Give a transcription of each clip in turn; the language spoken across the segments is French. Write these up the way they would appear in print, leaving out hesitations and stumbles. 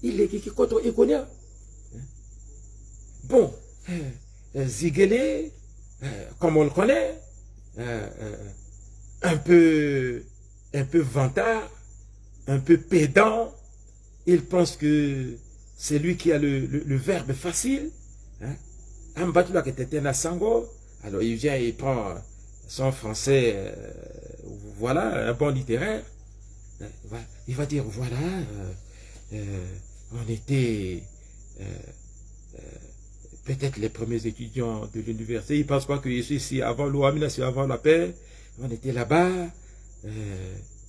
Il est qui contre Ikonia. Bon, Ziguele, comme on le connaît, un peu vantard, un peu pédant. Il pense que c'est lui qui a le verbe facile. Ambatula qui était un Sango. Alors il vient, il prend son français, voilà, un bon littéraire. Il va dire, voilà, on était peut-être les premiers étudiants de l'université. Il ne pense pas que je suis ici avant l'Ouamina, c'est avant la paix. On était là-bas.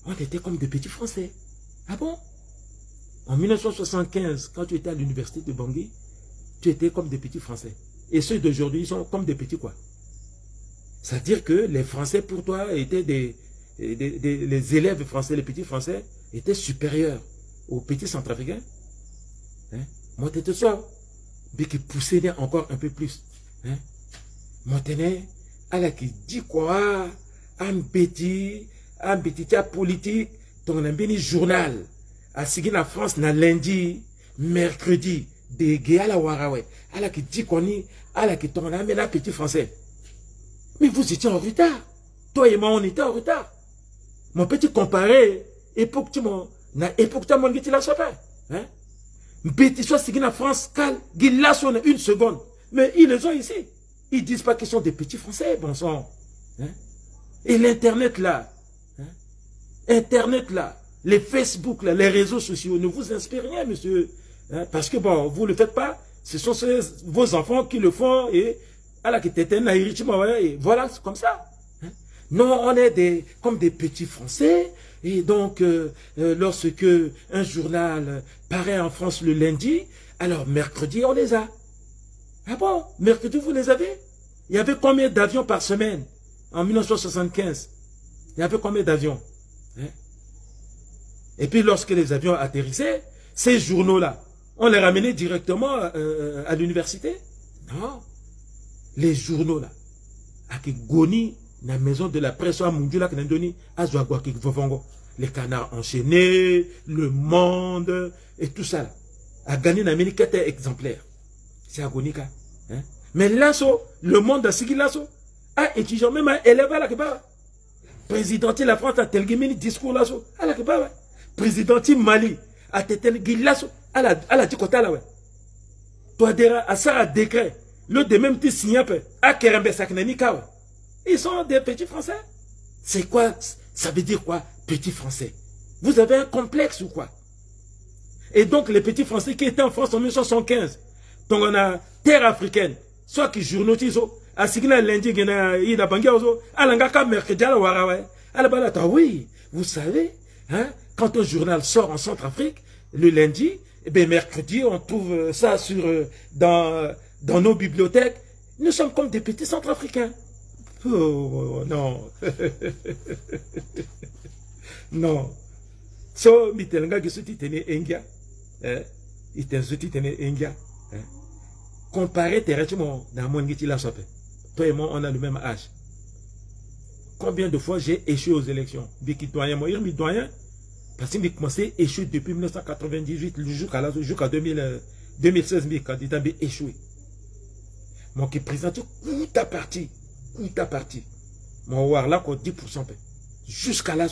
On était comme des petits Français. Ah bon? En 1975, quand tu étais à l'université de Bangui, tu étais comme des petits Français. Et ceux d'aujourd'hui, ils sont comme des petits quoi? C'est-à-dire que les Français, pour toi, étaient les élèves français, les petits Français, étaient supérieurs aux petits Centrafricains. Moi, tu étais ça. Mais qui poussait encore un peu plus. Maintenant, elle qui dit quoi? Un petit politique, ton un journal. À ce la France, na lundi, mercredi, de Guéa la Warawe. Elle qui dit qu'on est, elle qui ton un petit français. Mais vous étiez en retard. Toi et moi, on était en retard. Mon petit comparé, époque tu m'as, na époque tu m'as dit la chapelle. Petit soit la France, calme, il l'a sonné une seconde. Mais ils les ont ici. Ils disent pas qu'ils sont des petits français, bon sang. Et l'internet là, Internet là, les Facebook là, les réseaux sociaux, ne vous inspirent rien, monsieur. Parce que bon, vous le faites pas, ce sont vos enfants qui le font et à la qui et voilà, c'est comme ça. Non, on est comme des petits Français. Et donc, lorsque un journal paraît en France le lundi, alors mercredi, on les a. Ah bon? Mercredi, vous les avez? Il y avait combien d'avions par semaine en 1975? Il y avait combien d'avions? Et puis, lorsque les avions atterrissaient, ces journaux-là, on les ramenait directement à l'université? Non. Les journaux-là, à Goni, la maison de la presse, à Mundula, les canards enchaînés, le monde, et tout ça. Là. A gagné une Amérique exemplaire. C'est agonika. Mais là, le monde a signé là, a étudié, même un élève à la Keba. Président de la France a tel discours là, à la Keba. Président de Mali a tel là, à la Dikota là, ouais. Toi, à ça, à décret, le de même petit signé, à Kerembe Saknanika, ouais. Ils sont des petits Français. C'est quoi? Ça veut dire quoi, petits Français? Vous avez un complexe ou quoi? Et donc, les petits Français qui étaient en France en 1975, donc on a terre africaine, soit qui journalisent, à Signa lundi, il y a Bangaozo, à l'Angaka mercredi, à la Warawe, à la Balata. Oui, vous savez, hein, quand un journal sort en Centrafrique, le lundi, eh bien, mercredi, on trouve ça dans nos bibliothèques. Nous sommes comme des petits Centrafricains. Oh, non. Non. So, mitelanga gisuti tene engia. Itenzuti tene engia. Comparé terresтрement dans mon giti la sope. Toi et moi, on a le même âge. Combien de fois j'ai échoué aux élections? Biki doyen, moi, il doyen. Parce qu'il a commencé à échouer depuis 1998 jusqu'à 2016, mes candidats ont échoué. Mon qui présente tout à parti. Mon war là, 10%. Jusqu'à là.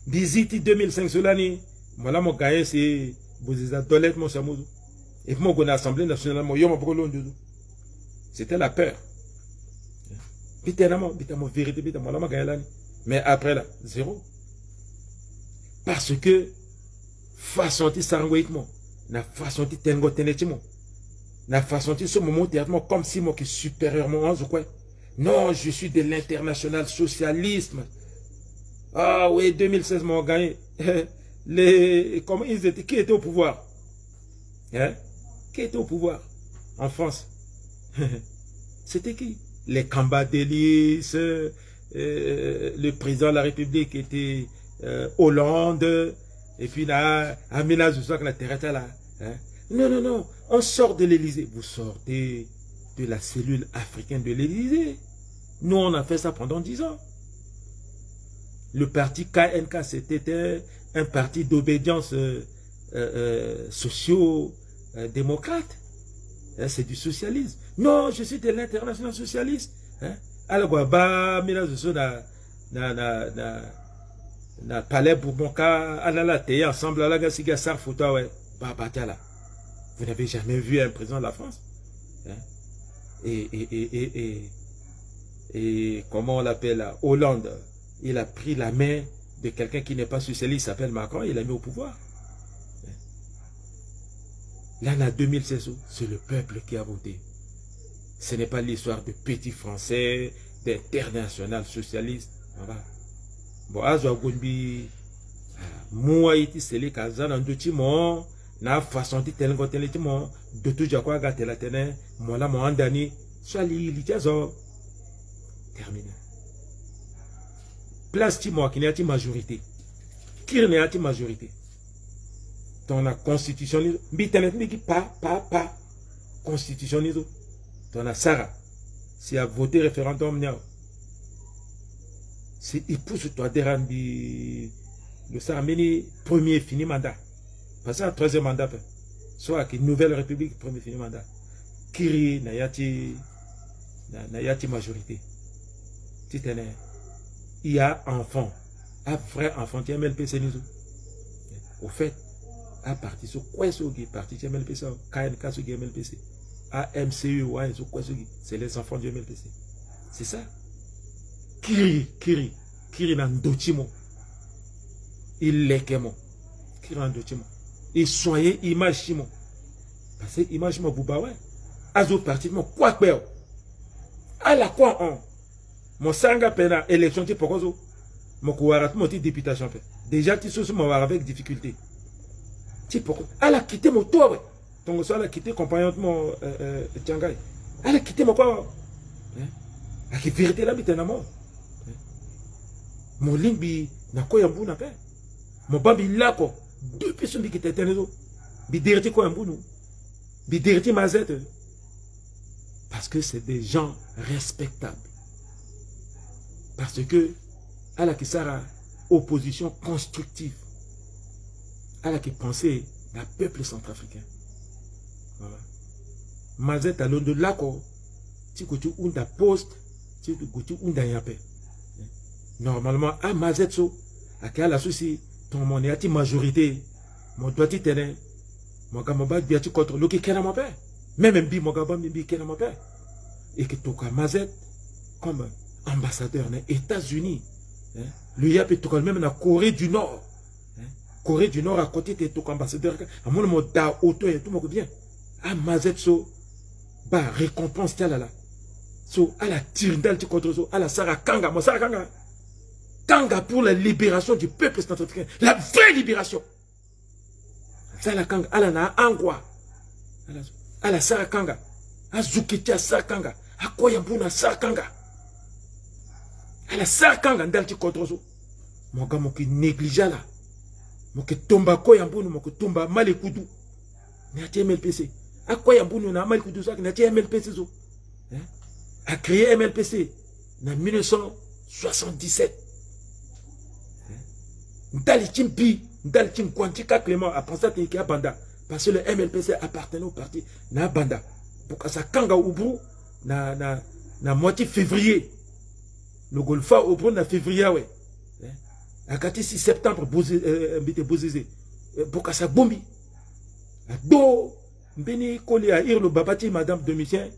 Visite 2005 sur l'année. Moi là, mon gars, c'est Bouziza Dolette, mon chamouzou. Et puis, mon Assemblée nationale, mon yom, c'était la peur. Bitama vérité, bitama là, mon gars, mais après là, zéro. Parce que, façon de s'envoyer, la façon de tengo tenetimo. La façon de ce moment comme si moi qui supérieurement ou quoi. Non, je suis de l'international socialisme. Ah oui, 2016 m'ont gagné. Comment ils étaient, qui était au pouvoir? Hein? Qui était au pouvoir en France? C'était qui? Les Cambadélis, le président de la République était Hollande, et puis là, Amina Zouzak, la terre là. Hein? Non. On sort de l'Élysée. Vous sortez de la cellule africaine de l'Élysée. Nous, on a fait ça pendant 10 ans. Le parti KNK, c'était un parti d'obédience socio-démocrate. Hein, c'est du socialisme. Non, je suis de l'international socialiste. Hein? Alors, bah, na palais Bourbonka, alala, t'es ensemble, la gasiga sar photo, ouais, bah, là. Vous n'avez jamais vu un président de la France? Hein? Et comment on l'appelle là? Hollande, il a pris la main de quelqu'un qui n'est pas socialiste, il s'appelle Macron, il l'a mis au pouvoir. Là, en 2016, c'est le peuple qui a voté. Ce n'est pas l'histoire de petits Français, d'international socialiste. Voilà. Bon, azo gombi, moi iti seli kazana ndutimo, na façon ti tel ngotel timo, de tout jakwa gatela tene, moi la mo andani, swali litiazo. Terminé. Place timo qui n'est pas majorité. Qui n'est pas majorité. Dans la constitution, pas constitution, dans la Sarah, si a voté référendum, c'est épouse toi le Sarah premier fini mandat, passer à troisième mandat, soit une nouvelle république premier fini mandat, Kiri nayati majorité, il y a enfant, un vrai enfant qui MLPC au fait. A parti sur quoi est parti de MLPC, KNK sur MLPC, AMCU, c'est les enfants du MLPC. C'est ça. Kiri nan dotimo. Il lekemo. Kiri nan dotimo. Et soyez image chimo. Parce que image mo bouba ouais. Azo parti mo quoi kweo. À la quoi on. Mon sanga pena élection ti pokozo. Mo kuwarat mo ti députation pe. Déjà ti sous mo avec difficulté. Elle a quitté mon toit, donc elle a quitté compagnon de mon Tchangai. Elle a quitté mon quoi? Elle a vérité là, mais mort. Mon limbi n'a quoi yambu n'a pas. Mon bambi là quoi. Deux personnes qui étaient ténézo. Biderti quoi yambu nous. Biderti mazette. Parce que c'est des gens respectables. Parce que elle a qui sera opposition constructive. Elle a qui pensé le peuple centrafricain. Voilà. Mazet à l'onde de l'accord, tu as un poste, tu as un yapé. Normalement, à Mazet, à quel souci, ton mon est majorité, mon doigt t'y tenir, mon gars, mon bas, bien tu contre le qui est mon père. Même bi, mon gars, bi, qui est mon père. Et que ton cas Mazet, comme ambassadeur des États-Unis, le yapé, tout même la Corée du Nord. Corée du Nord à côté de ton ambassadeur, à mon mot da auto et tout le monde bien. À Mazet so, bah récompense telle là. So à la tirindal tu contre so, à la Sarah Kanga, mon Sarah Kanga. Kanga pour la libération du peuple centrafricain, la vraie libération. Sarah Kanga, à la na angwa, à la Sarah Kanga, à Zukitia Sarah Kanga, à Koyambuna Sarah Kanga. À la Sarah Kanga ndal tu contre so. Mon gars mon qui négligea là. Moke tomba koyambunu moke tomba malekudu na MLPC a koyambunu na malekudu ça na MLPC zo a créé MLPC en 1977 ndali chimpi kwantika Clément a pensé qu'il y a banda parce que le MLPC appartenait au parti na banda pour que ça kanga ubru na moitié février le golfa ubru na février ouais. À 6 septembre, Bozizé, Bokassa Bombi, à Do, Beni Koli à Irlo Babati, Madame Domitien,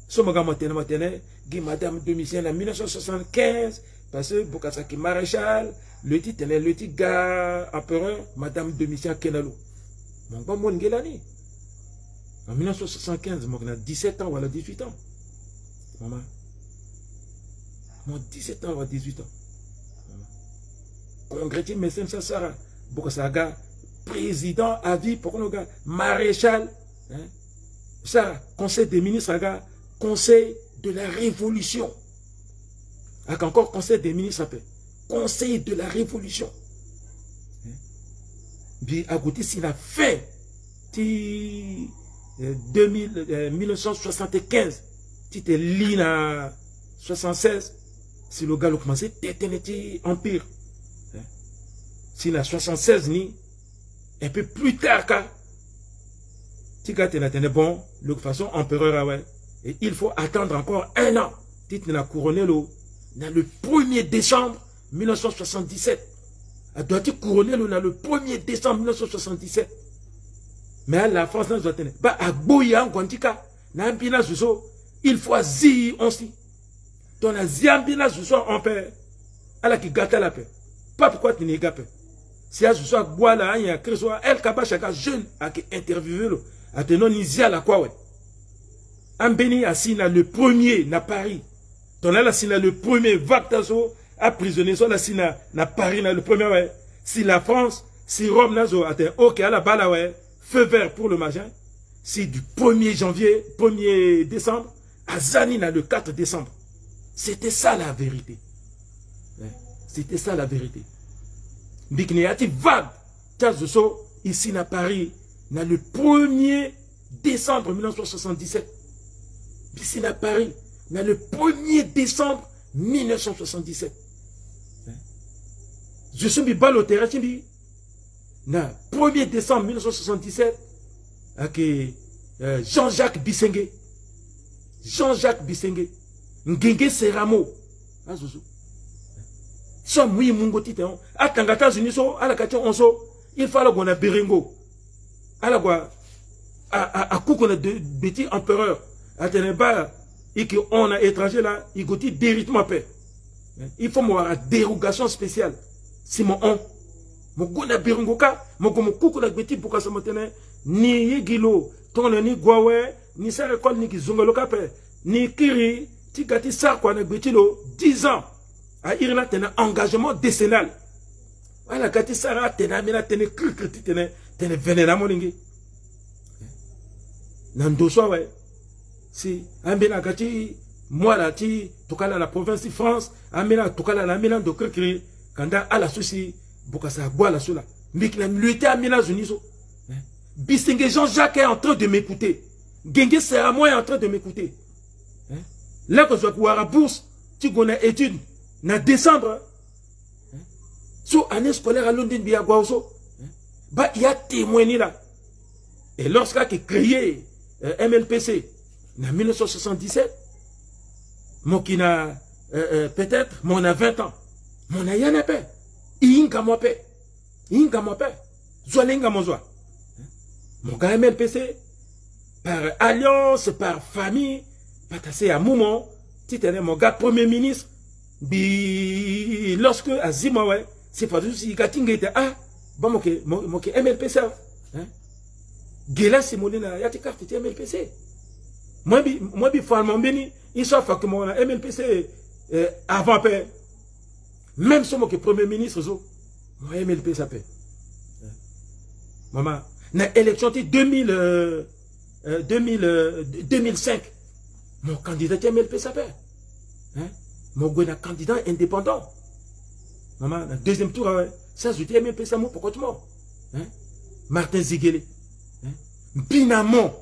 Somaga Matene, Guy Madame Domitien en 1975, parce que Bokassa qui maréchal, le titre gars empereur, Madame Domitien Kenalo. Mon bon mon Gelani. En 1975, moi, j'ai 17 ans, voilà 18 ans. Maman. Moi, 17 ans, voilà 18 ans. Congrès Messen Sassara, Bokasaga, président à vie pour nous, maréchal, hein? Ça, conseil des ministres, conseil de la révolution. Avec encore conseil des ministres, conseil de la révolution. Puis, à côté, c'est la fin de 1975, c'était l'INA 76, c'est le gars qui a commencé à empire. Si la 76 ni Un peu plus tard, bon, de toute façon, empereur, et il faut attendre encore 1 an. Tite n'a couronné le 1er décembre 1977. Elle doit être couronnée le 1er décembre 1977. Mais la France n'a pas tenu. Bah, à Boya, en Quantica, il faut zi aussi. Ton aziambina zuso en paix. À la qui gâte la paix. Pas pourquoi tu n'es pas paix. Si à zuso bois là, il y a Christo, elle kaba chaque jeune à qui interviewer le. À te non isia la quoi ouais. Ambeni a signé le premier na Paris. Ton a signé le premier Vactazo à prisonnier sur la signé na Paris na le premier ouais. Si la France, si Rome nazo a été ok à la balle ouais. Feu vert pour le machin. Si du 1er janvier, 1er décembre, à Zanina le 4 décembre. C'était ça la vérité. C'était ça la vérité. Bikneati vague. Tazoso, ici à Paris, le 1er décembre 1977. Ici à Paris, le 1er décembre 1977. Je suis mis balle au terrain, le 1er décembre 1977, avec Jean-Jacques Bissengue. Jean-Jacques Bissengue. Ngenge Seramo. So mui mungo tite on. Atangata zuniso, ala kache onso. Il fallait qu'on a Berengo. Ala quoi. A coup qu'on a de petits empereurs. Ateneba. Et qu'on a étranger là. Il goûte d'héritement paix. Il faut avoir une dérogation spéciale. C'est mon on. Mon gona Berengo ka. Mon coup qu'on a petit pour que ça me tenait. Ni Yegilo. Ton ni Gwawe. Ni sa récolte ni ki zongolo ka paix. Ni Kiri. Tigati Sarko na Betilo 10 ans à Irlande un engagement décennal. Voilà Gati Sara tena mena tene krikri tene venena moningi. Nandoso ouais. Si ambena Gati moi là ti tokala la province de France, amena tokala la mena de krikri kanda ala souci bokasa bois la sola. Mikna lutter amena zuniso. Bissengue Jean-Jacques est en train de m'écouter. Genge Seramo est en train de m'écouter. Là, que je vais à la bourse, tu connais études, en décembre, sur l'année scolaire à Londres, il y a témoigné là. Et lorsqu'il a créé MLPC en 1977, moi qui n'a peut-être, moi on a 20 ans, moi on a rien à paix. Il y a moi paix. Il y a moi paix. Zoalinga mon zoa. Mon gars MLPC, par alliance, par famille, c'est à un moment, mon gars premier ministre, lorsque à Zimbabwe, c'est pas juste si Gatinga était bon, mon MLPC, Géla Simonina, il y a des cartes MLPC. Moi, finalement, il soit fait que mon MLPC avant paix. Même si mon premier ministre, mon MLPC s'appelle. Maman, dans l'élection de 2005, mon candidat MLP s'appelle. Mon candidat indépendant. Maman, le deuxième tour, ça, je dis MLP, ça, pourquoi tu mords? Martin Ziguele. Binamon.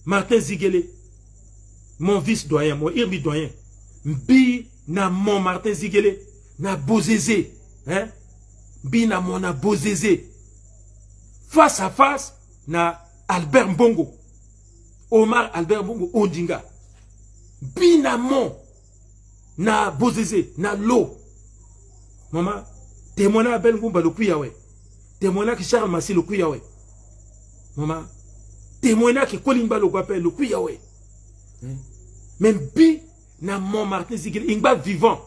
Martin Ziguele. Mon vice-doyen, mon irbi-doyen. Binamon, Martin Ziguele. Na Bozézé. Binamon, na Bozézé. Face à face, na Albert Mbongo. Omar Albert Bongo Ondinga. Binamon. Na Bozézé. Na Lo. Maman. Témoina Abel Ngumba le Kuyawe. Témoina qui Charles Massi le Kuyawe. Maman. Témoina qui Kolimba le Guapel le Kuyawe. Même Bi. Na Montmartin Ziguel. Ingba vivant.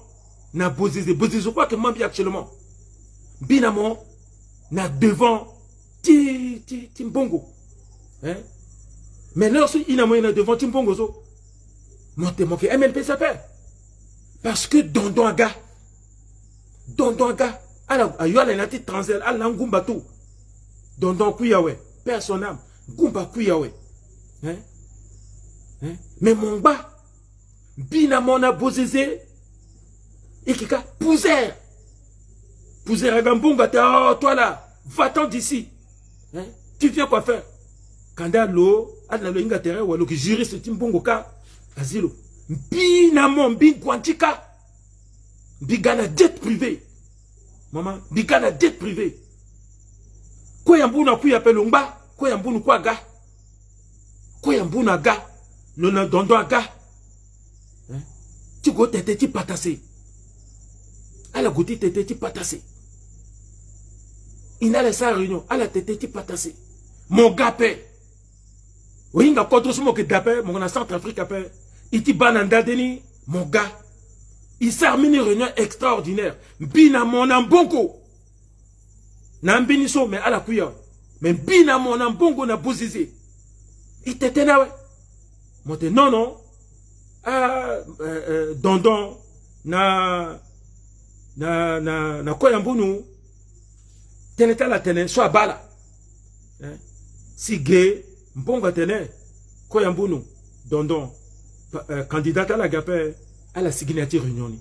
Na Bozézé. Bozézé quoi que Mambi actuellement. Binamon. Na devant. Timbongo. Mais lorsqu'il y a moyen devant Timpongozo, mon MLP s'appelle. Parce que Dondonga, alors, il y a la petite transel, à l'angumba tout. Dondon Kuyawe, personne âme, Gumba Kuyawe. Mais mon bas, Binamona Bozézé, et qui a Pouzer. Pouzer à Gambunga, oh, toi là, va-t'en d'ici. Tu viens quoi faire? Kanda lo, adna lo inga terrain, ou alors que juriste Timbongo ka, asilo. Binamon, Bingwantika. Bigana jet privé. Maman, Bigana jet privé. Quoi yambuna kui appelle Longba? Quoi yambunu quoi ga? Quoi yambuna ga? Le dondo ga? Tu go tete ti patassé. À la goutte tete ti patassé. Il n'a laissé la réunion. À la tete ti patassé. Mon gars paix. Oui, il y a contre ce mot que d'appel, mon Centrafrique appelle. Il ti bananda deni, mon gars. Il s'est remis une réunion extraordinaire. Bina mon ambongo. N'ambiniso, mais à la cuillère. Mais bina mon ambongo na bozizi. Il t'était là, ouais. Moi, non, non. Ah, dondon, na koyambunu. Teneta la tene, soit bala. Si gay, mbonga tene, koyambunu, dondon, candidat à la gapé, à la signature réunion.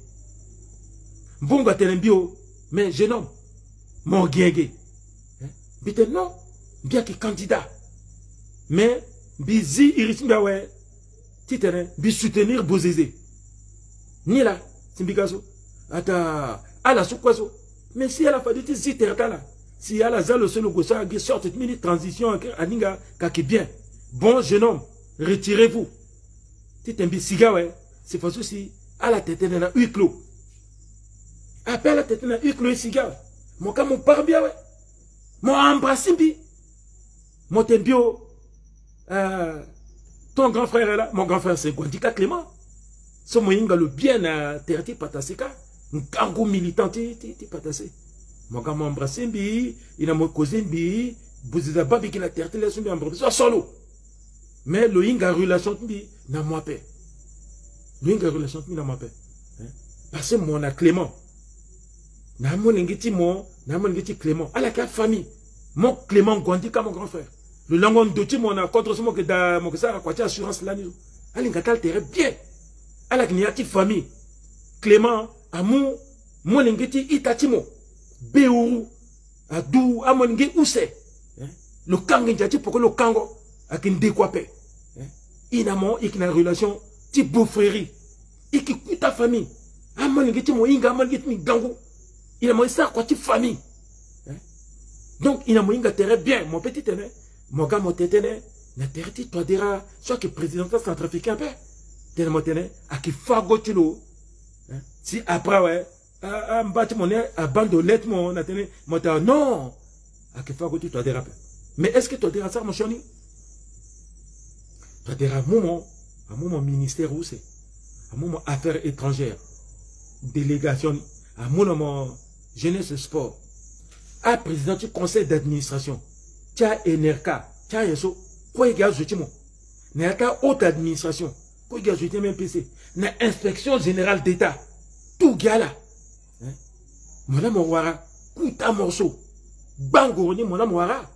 Mbonga tene bio, mais jeune homme, mon guégué. Bite non, bien que candidat. Mais, bizi iritimba ouais, titene, bi soutenir Bozizé. Ni là, Simbigazo. Ata, à la soukwazo. Mais si elle a fallu si terre si elle a zalo solo gossa, qui sort cette mini transition, aninga, kaki bien. Bon jeune homme, retirez-vous. Titembi siga ouais, c'est parce que si, à la tête n'a huis clos. Appelle la tête n'a huis clos et siga. Mon cas, mon parbia ouais. Mon embrassimbi. Mon tembio. Ton grand frère est là. Mon grand frère, c'est Gwandika Clément. Ce moyen le bien à Terti Pataseka. Un kango militant, Patassé. Mon gars m'a embrassé, il a mon cousin, Bouziza Babi qui l'a terté, laisse un embrassé, solo. Mais le Inga relation, n'a moi paix. Le Inga relation, n'a moi paix. Parce que mon a Clément. N'a mon ngiti mon, n'a mon ngiti Clément. À la carte famille. Mon Clément Gwandika, mon grand frère. Le langon de mon a contre ce mot que da mon que ça a quoi assurance l'année. Allez ngatal terre bien. À la gniati famille. Clément amu mon ngeti itatimo. Beouru adou amonge ouse. Le kangi njati pour que le kango a kin décoipé. Inamo ikina relation ti beau-frère. Iki kuta famille. Amon ngeti mo inga amon ngeti mi gango. Il a mo ça quoi ti famille. Donc il a mo inga terre bien mon petit terrain. Mon gars, mon tétene, n'a terti toi dira, soit que président centrafricain, tel mon tétene, à qui fago tu l'eau. Si après, ouais, à m'battre mon nez, à bandolette mon atene, mon tétene, non, à qui fago tu toi dira. Mais est-ce que toi dira ça, mon choni? Toi dira, à mon ministère où c'est? À mon affaires étrangères, délégation, à mon jeunesse sport, à président du conseil d'administration. Tia Enerka, tia yeso, quoi y a ajouté mon? Nerka haute administration, quoi y a ajouté même PC, na inspection générale d'État, tout gala. Mon mon wara, kuta morceau, bangoroni mon wara.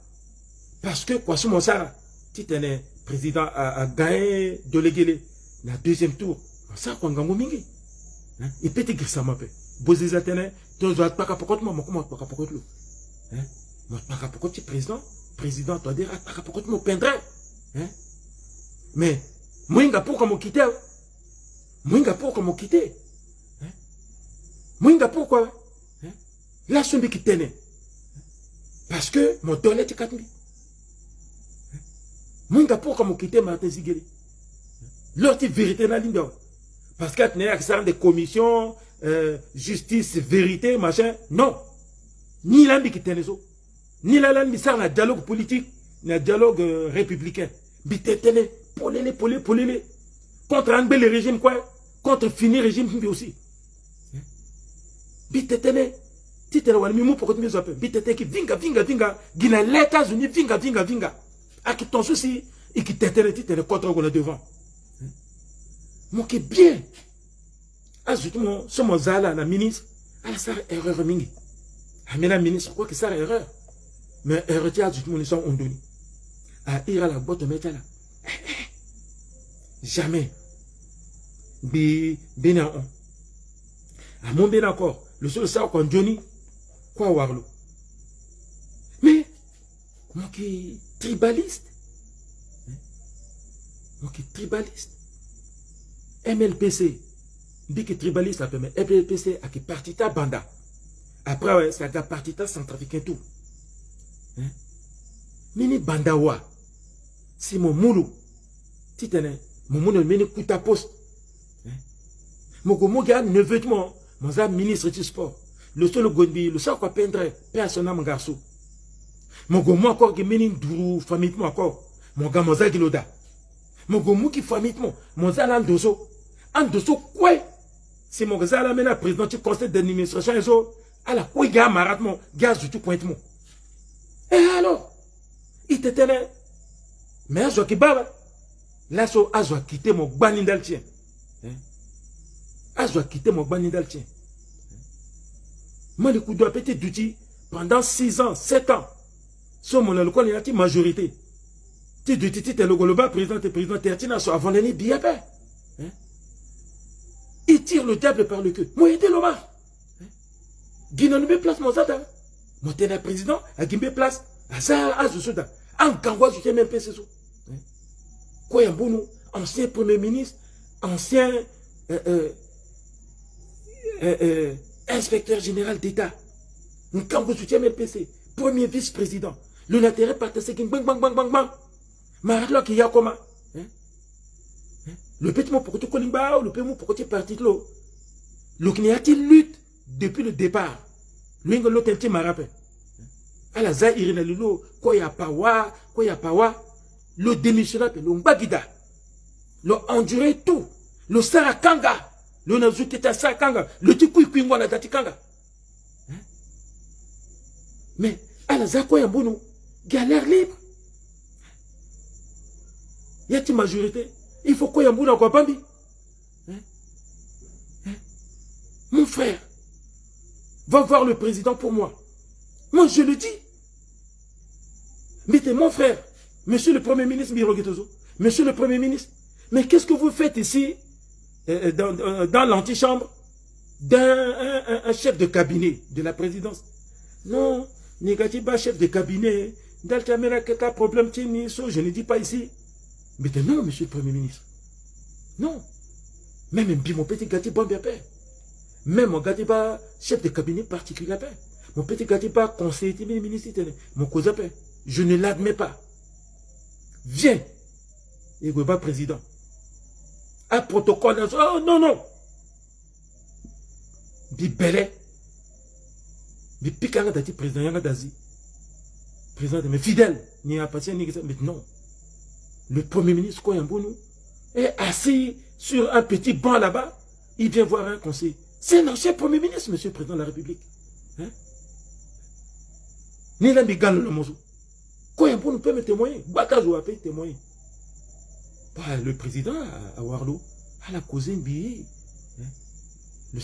Parce que quoi, sous mon sara, titane président a gagné de l'éguélé, na deuxième tour, ça quoi ngango mingi. Et petit que ça m'appelle. Bozé atene, tu dois pas capocote moi, comment pas capocote l'eau. Moi pas capocote président, toi dire, pourquoi tu me peindrais? Mais, moi, il pour comment quitter. Moi, pour comment quitter. Moi, pourquoi? Là, je suis qui tenait. Parce que mon toilette est 4 000. Moi, pour comment quitter Martin Zigueli. L'autre vérité dans la ligne. Parce qu'il y a des commissions, justice, vérité, machin. Non. Ni l'ambi qui tenait ça. Ni la langue, ça, un dialogue politique, un dialogue républicain. Bitetene, polele. Contre un bel régime, quoi. Contre finir régime, aussi. Bitetene, titele, wala, mimou, pourquoi tu me appelles? Bitetene, qui vinga, gina, les États-Unis, vinga. A qui ton souci, et qui tetene, titele, contre on a devant. Mon qui bien. Ajoute mon, ce mon zala, la ministre, ah, ça, erreur, mingi. Ah, mais la ministre, quoi que ça, erreur. Mais elle retient tout le monde sont ondoni. À ir à la boîte de métal là. Jamais. Bien on. À mon bien encore. Le seul ça qu'on Johnny. Quoi warlo. Mais. Moi qui tribaliste. Moi qui tribaliste. MLPC. Dit que tribaliste là. Mais MLPC a qui parti ta banda. Après ouais, ça a parti ta centrafricain tout. mini bandawa. Si mon moulou. Titane. Mon moulou mini kuta poste. Mon gomo gars neveu de mon ministre du sport. Le seul Gondbi, le seul quoi peindre, personne mon garçon. Mon gomo encore qui mini dourou, famille moi encore. Mon gars mon giloda. Mon gomo qui famille mon zala andoso. Andoso quoi? C'est mon gars là maintenant président du conseil d'administration et so. À la quoi gars marat mon gars du tout pointe mon. Et alors, il t'était là. Mais je qui baba. Là so a je quitter mon banindal tien. Je dois quitter mon banidal tien. Moi, le coup de petit d'outil, pendant 6 ans, 7 ans, sur mon alcool, il y a une majorité. Tu dis, tu es le global président, Tertina, avant l'année, bien fait. Il tire le diable par le queue. Moi, il était l'homme. Guinan me place mon zada. Moi, t'es le président, à Guimbe place, à ça, à Zosoda. En Kangwa, je t'ai même pas ce sou. Quoi, un bon ancien premier ministre, ancien. Inspecteur général d'État, Nkambo soutien MPC, premier vice-président, le l'intérêt partagé qui bang bang bang bang bang, Maratlo qui y a comment, le petit mot pour que tu connais pas, le petit mot pour que tu parti de l'eau, le qui lutte depuis le départ, lui l'autre petit marapé, à la za irina lilo, quoi y a pas le démissionnaire, le mbagida, le enduré tout, le sarakanga. Le nazouteta sakanga, le tikui kwingwa na tatikanga. Mais, à la zako ya mbono, galère libre. Y a-t-il majorité? Il faut quoi ya mbono quoi bambi? Mon frère, va voir le président pour moi. Moi, je le dis. Mais t'es mon frère, monsieur le premier ministre Birogetozo, monsieur le premier ministre, mais qu'est-ce que vous faites ici? Dans l'antichambre d'un chef de cabinet de la présidence. Non, négatif pas chef de cabinet. D'Altamera, quel problème je ne dis pas ici. Mais non, monsieur le Premier ministre. Non. Même mon petit gâti bon bien père. Même mon gâti pas chef de cabinet particulier père. Mon petit gâti pas conseiller ministre. Mon cousin père. Je ne l'admets pas. Viens. Et pas président. Un protocole. Oh non, non. Bibélé. Bipikanga dati président yanga d'Asie. Président de mes fidèles. Ni a passé ni mais non. Le premier ministre Koyambounou est assis sur un petit banc là-bas. Il vient voir un conseil. C'est un ancien premier ministre, monsieur le président de la République. Hein? Ni la bigane le mozo. Koyambounou peut me témoigner. Bakazo a pu témoigner. Le président à Warlo, à la causé un billet. Le